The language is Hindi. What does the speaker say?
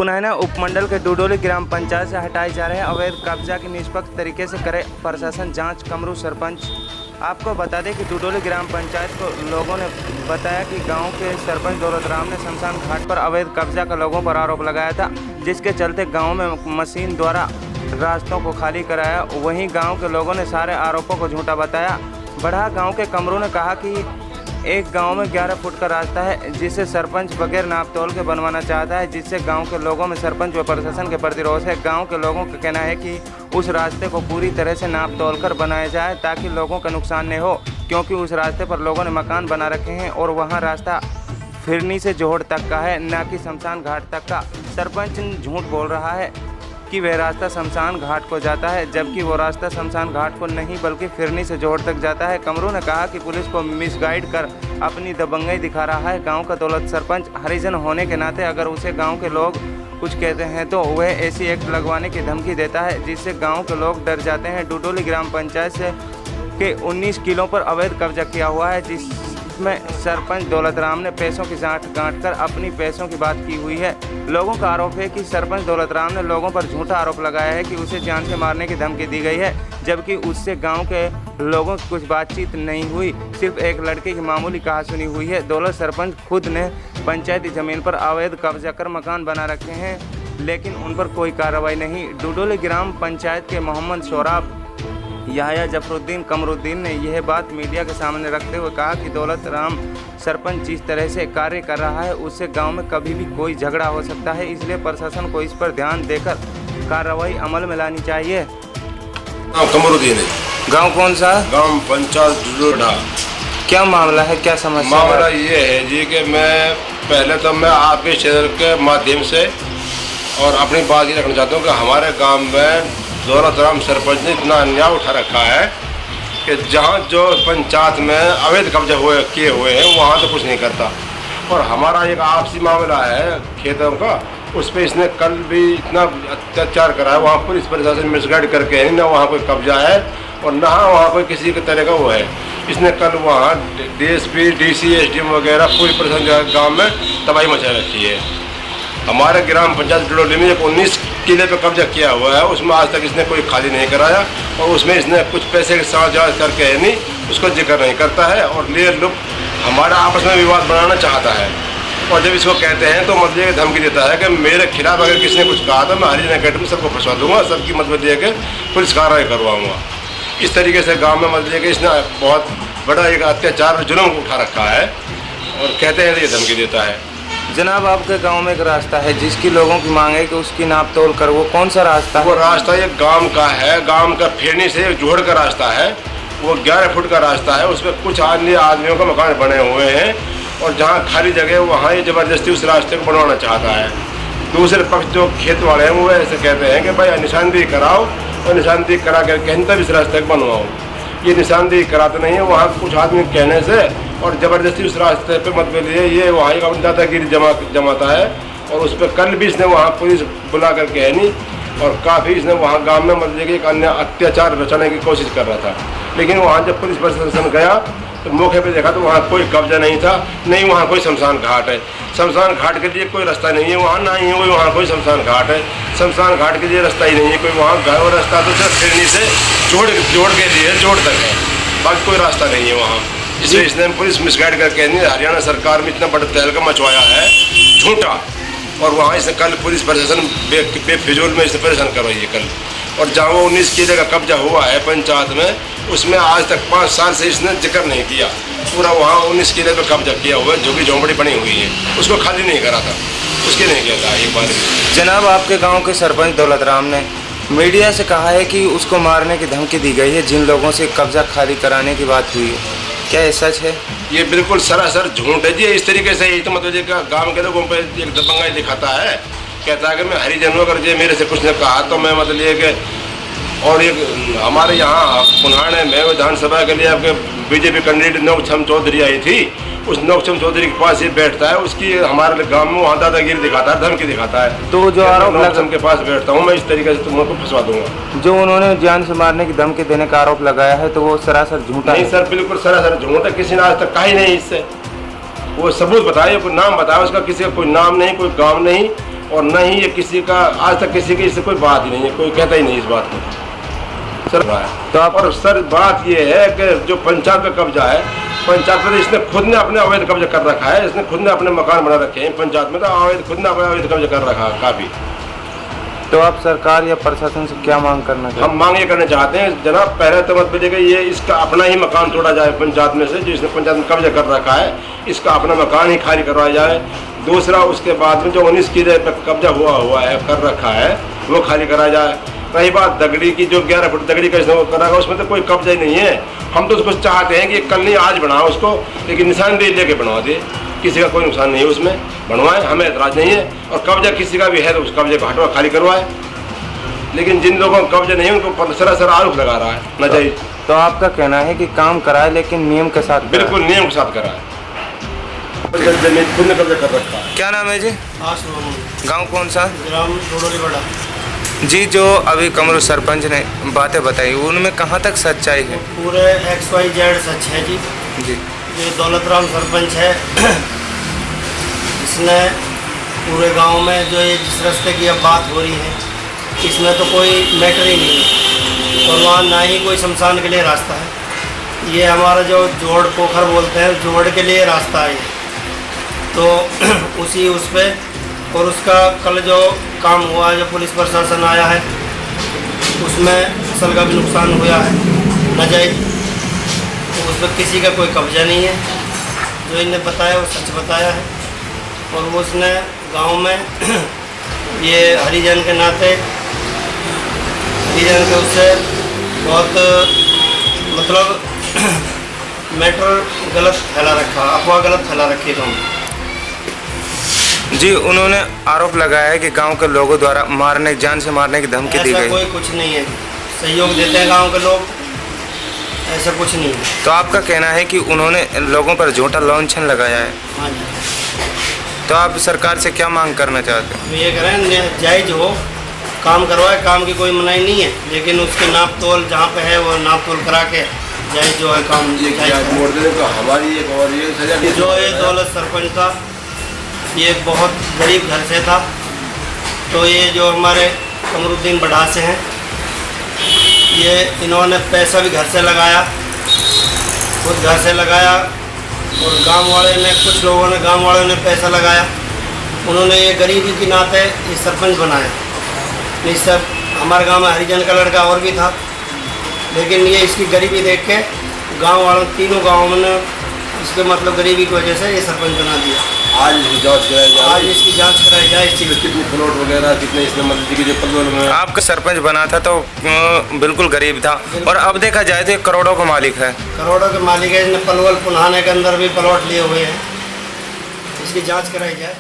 पुनैना उपमंडल के डुडोली ग्राम पंचायत से हटाए जा रहे अवैध कब्जा की निष्पक्ष तरीके से करे प्रशासन जांच। कमरू सरपंच। आपको बता दें कि डुडोली ग्राम पंचायत को लोगों ने बताया कि गांव के सरपंच दौलत राम ने शमशान घाट पर अवैध कब्जा का लोगों पर आरोप लगाया था, जिसके चलते गाँव में मशीन द्वारा रास्तों को खाली कराया। वहीं गाँव के लोगों ने सारे आरोपों को झूठा बताया। बढ़ा गाँव के कमरू ने कहा कि एक गांव में 11 फुट का रास्ता है, जिसे सरपंच बगैर नाप तोल के बनवाना चाहता है, जिससे गांव के लोगों में सरपंच व प्रशासन के प्रति रोष है। गांव के लोगों का कहना है कि उस रास्ते को पूरी तरह से नाप तोल कर बनाया जाए ताकि लोगों का नुकसान न हो, क्योंकि उस रास्ते पर लोगों ने मकान बना रखे हैं और वहां रास्ता फिरनी से जोहड़ तक का है, न कि शमशान घाट तक का। सरपंच झूठ बोल रहा है कि वह रास्ता शमशान घाट को जाता है, जबकि वो रास्ता शमशान घाट को नहीं बल्कि फिरनी से जोहड़ तक जाता है। कमरू ने कहा कि पुलिस को मिसगाइड कर अपनी दबंगई दिखा रहा है। गांव का दौलत सरपंच हरिजन होने के नाते अगर उसे गांव के लोग कुछ कहते हैं तो वह ऐसी एक्ट लगवाने की धमकी देता है, जिससे गांव के लोग डर जाते हैं। डुडोली ग्राम पंचायत से के 19 किलों पर अवैध कब्जा किया हुआ है, जिसमें सरपंच दौलत राम ने पैसों की गांठ कर अपनी पैसों की बात की हुई है। लोगों का आरोप है कि सरपंच दौलत राम ने लोगों पर झूठा आरोप लगाया है कि उसे जान से मारने की धमकी दी गई है, जबकि उससे गांव के लोगों की कुछ बातचीत नहीं हुई, सिर्फ एक लड़के की मामूली कहासुनी हुई है। दौलत सरपंच खुद ने पंचायती जमीन पर अवैध कब्जा कर मकान बना रखे हैं, लेकिन उन पर कोई कार्रवाई नहीं। डुडोली ग्राम पंचायत के मोहम्मद शोराब याया जफरुद्दीन कमरुद्दीन ने यह बात मीडिया के सामने रखते हुए कहा कि दौलत राम सरपंच जिस तरह से कार्य कर रहा है उससे गांव में कभी भी कोई झगड़ा हो सकता है, इसलिए प्रशासन को इस पर ध्यान देकर कार्रवाई अमल में लानी चाहिए। कमरुद्दीन है। गांव कौन सा? गांव पंचायत डुडोली। क्या मामला है, क्या समस्या? मामला ये है जी कि मैं पहले तो मैं आपके चैनल के माध्यम से और अपनी बात ये रखना चाहता हूँ कि हमारे गांव में दौलत राम सरपंच ने इतना अन्याय उठा रखा है कि जहाँ जो पंचायत में अवैध कब्जा किए हुए हैं वहाँ तो कुछ नहीं करता। और हमारा एक आपसी मामला है खेतों का, उस पर इसने कल भी इतना अत्याचार करा है। वहाँ पुलिस प्रशासन मिसगाइड करके है, ना वहाँ कोई कब्जा है और ना वहाँ कोई किसी के तरह का वो है। इसने कल वहाँ DSP DC SDM वगैरह पूरी प्रशासन गाँव में तबाही मचा रखी है। हमारे ग्राम पंचायत डुडोली में एक 19 किले पे कब्जा किया हुआ है, उसमें आज तक इसने कोई खाली नहीं कराया और उसमें इसने कुछ पैसे के साथ जांच करके है नहीं, उसको जिक्र नहीं करता है और ले लोग हमारा आपस में विवाद बनाना चाहता है। और जब इसको कहते हैं तो मतलब ये धमकी देता है कि मेरे खिलाफ अगर किसी ने कुछ कहा तो मैं हरिजन अकेडमी सबको फंसवा दूंगा, सबकी मतलब ये कि पुलिस कार्रवाई करवाऊँगा। इस तरीके से गाँव में मतलब कि इसने बहुत बड़ा एक अत्याचार और जुल्म उठा रखा है और कहते हैं ये धमकी देता है। जनाब, आपके गांव में एक रास्ता है जिसकी लोगों की मांग है कि उसकी नाप तोल कर, वो कौन सा रास्ता है? वो रास्ता एक गांव का है, गांव का फेरनी से एक जोड़ का रास्ता है। वो 11 फुट का रास्ता है, उसमें कुछ अन्य आदमियों का मकान बने हुए हैं और जहां खाली जगह वहां ये ज़बरदस्ती उस रास्ते को बनवाना चाहता है। दूसरे पक्ष जो खेत वाले हैं वो ऐसे कहते हैं कि भाई निशानदेही कराओ और निशानदेही करा कर कहीं तब इस रास्ते को बनवाओ। ये निशानदेही कराते नहीं है, वहाँ कुछ आदमी कहने से और ज़बरदस्ती उस रास्ते पे मतलब ये वहाँ एक अपनी दादागिरी जमाता है। और उस पर कल भी इसने वहाँ पुलिस बुला करके है नहीं और काफ़ी इसने वहाँ गांव में मतलब कि एक अन्य अत्याचार रचाने की कोशिश कर रहा था। लेकिन वहाँ जब पुलिस प्रशासन गया तो मौके पे देखा तो वहाँ कोई कब्जा नहीं था, नहीं वहाँ कोई शमशान घाट है। शमशान घाट के लिए कोई रास्ता नहीं है वहाँ, ना ही वहाँ कोई शमशान घाट है। शमशान घाट के लिए रास्ता ही नहीं है कोई वहाँ, घर और रास्ता तो सिर्फ फिरनी से जोड़ के लिए जोड़ तक है, बाकी कोई रास्ता नहीं है वहाँ। इसलिए इसने पुलिस मिसगाइड करके नहीं, हरियाणा सरकार में इतना बड़ा तहलका मचवाया है झूठा। और वहाँ इसने कल पुलिस प्रशासन बेफिजूल में इसने परेशान करवाई है कल। और जहाँ वो 19 किले का कब्जा हुआ है पंचायत में, उसमें आज तक 5 साल से इसने जिक्र नहीं किया। पूरा वहाँ 19 किले पे कब्जा किया हुआ है, जो भी झोंपड़ी बनी हुई है उसको खाली नहीं करा था, उसके नहीं किया था एक बार भी। जनाब, आपके गांव के सरपंच दौलत राम ने मीडिया से कहा है कि उसको मारने की धमकी दी गई है जिन लोगों से कब्जा खाली कराने की बात हुई है, क्या ये सच है? ये बिल्कुल सरासर झूठ है जी। इस तरीके से ही तो मतलब गाँव के लोगों पर एक दबंगाई दिखाता है, कहता है कि मैं हरिजन हूँ, अगर ये मेरे से कुछ ने कहा तो मैं मतलब ये कि। और एक हमारे यहाँ पुनहाने में विधानसभा के लिए आपके बीजेपी कैंडिडेट नौक्षम चौधरी आई थी, उस नौक्षम चौधरी के पास ये बैठता है, उसकी हमारे गांव में वहाँ दादागिरी दिखाता है, धमकी दिखाता है। तो जो आरोप नौक्षम के पास बैठता हूँ मैं, इस तरीके से तुमको फंसवा दूंगा। जो उन्होंने जान से मारने की धमकी देने का आरोप लगाया है तो वो सरासर झूठा नहीं सर, बिल्कुल सरासर झूठ है। किसी ने आज तक कहा ही नहीं इससे। वो सबूत बताए, कोई नाम बताया उसका, किसी का कोई नाम नहीं, कोई गाँव नहीं, और न ही ये किसी का आज तक किसी की इससे कोई बात ही नहीं है, कोई कहता ही नहीं इस बात को सर है। तो आप और सर बात ये है कि जो पंचायत का कब्जा है, पंचायत में इसने खुद ने अपने अवैध कब्जा कर रखा है, इसने खुद ने अपने मकान बना रखे हैं पंचायत में, तो अवैध खुद ने अपने अवैध कब्जा कर रखा है काफ़ी। तो आप सरकार या प्रशासन से क्या मांग करना चाहते हम मांग ये करना चाहते हैं जनाब, पहले तो मत बोलिएगा ये इसका अपना ही मकान तोड़ा जाए पंचायत में से, जो इसने पंचायत में कब्जा कर रखा है इसका अपना मकान ही खाली करवाया जाए। दूसरा उसके बाद में जो 19 किले पर कब्जा हुआ है कर रखा है वो खाली कराया जाए। रही बात दगड़ी की, जो 11 फुट दगड़ी का इसने वो कर रखा है उसमें तो कोई कब्जा ही नहीं है। हम तो उसको चाहते हैं कि कल नहीं आज बनाओ उसको, लेकिन निशानदेही लेके बनवा दे, किसी का कोई नुकसान नहीं है उसमें, बनवाएं, हमें एतराज़ नहीं है। और कब्जा किसी का भी है तो उस कब्जे को हटवा खाली करवाए, लेकिन जिन लोगों को कब्जा नहीं है उनको सरासर आरोप लगा रहा है नाजायज। तो आपका कहना है कि काम कराए लेकिन नियम के साथ कराए। बिल्कुल नियम के साथ कराए। जमीन खुद ने कब्जा कर रखा है। क्या नाम है जी? गांव कौन सा? ग्राम डोडोली बड़ा। जी, जो अभी कमरू सरपंच ने बातें बताई उनमें कहाँ तक सच्चाई है? पूरे XYZ सच है जी। जी, जो दौलत राम सरपंच है इसने पूरे गांव में जो ये जिस रास्ते की अब बात हो रही है इसमें तो कोई मैटर ही नहीं है, और वहाँ ना ही कोई शमशान के लिए रास्ता है। ये हमारा जो जोड़ पोखर बोलते हैं जोड़ के लिए रास्ता है, तो उसी उस पर और उसका कल जो काम हुआ जो पुलिस प्रशासन आया है उसमें फसल का भी नुकसान हुआ है नाजायज, तो उस पर किसी का कोई कब्जा नहीं है। जो इन्हें बताया वो सच बताया है, और वो उसने गांव में ये हरिजन के नाते हरिजन के उससे बहुत मतलब मैटर गलत फैला रखा, अफवाह गलत फैला रखी है गाँव। जी, उन्होंने आरोप लगाया है कि गांव के लोगों द्वारा मारने, जान से मारने की धमकी दी ऐसा गई। कोई कुछ नहीं है, सहयोग देते हैं गांव के लोग, ऐसा कुछ नहीं है। तो आपका कहना है कि उन्होंने लोगों पर झूठा लॉन्छन लगाया है। हाँ जी, तो आप सरकार से क्या मांग करना चाहते हैं? तो ये करें जायज हो, काम करवाए, काम की कोई मनाही नहीं है, लेकिन उसके नाप तोल जहाँ पे है वो नाप तोल करा के जायज जो है काम हमारी एक और ये सजा जो ये दौलत सरपंच था ये बहुत गरीब घर से था, तो ये जो हमारे कमरुद्दीन बढ़ा से हैं ये इन्होंने पैसा भी घर से लगाया, खुद घर से लगाया, और गांव वाले ने, कुछ लोगों ने, गांव वालों ने पैसा लगाया। उन्होंने ये गरीबी के नाते ये सरपंच बनाया। नहीं सर, हमारे गांव में हरिजन का लड़का और भी था, लेकिन ये इसकी गरीबी देख के गांव वालों, तीनों गाँवों ने इसके मतलब गरीबी की वजह से ये सरपंच बना दिया। आज इसकी जांच कराई जाए, आज इसकी जांच कराई जाए, इसकी कितनी प्लॉट वगैरह कितने इसने मतलब की जो पलवल में आपका सरपंच बना था तो बिल्कुल गरीब था, और अब देखा जाए तो ये करोड़ों का मालिक है। करोड़ों के मालिक है। इसने पलवल पुनहाने के अंदर भी प्लॉट लिए हुए हैं, इसकी जांच कराई जाए।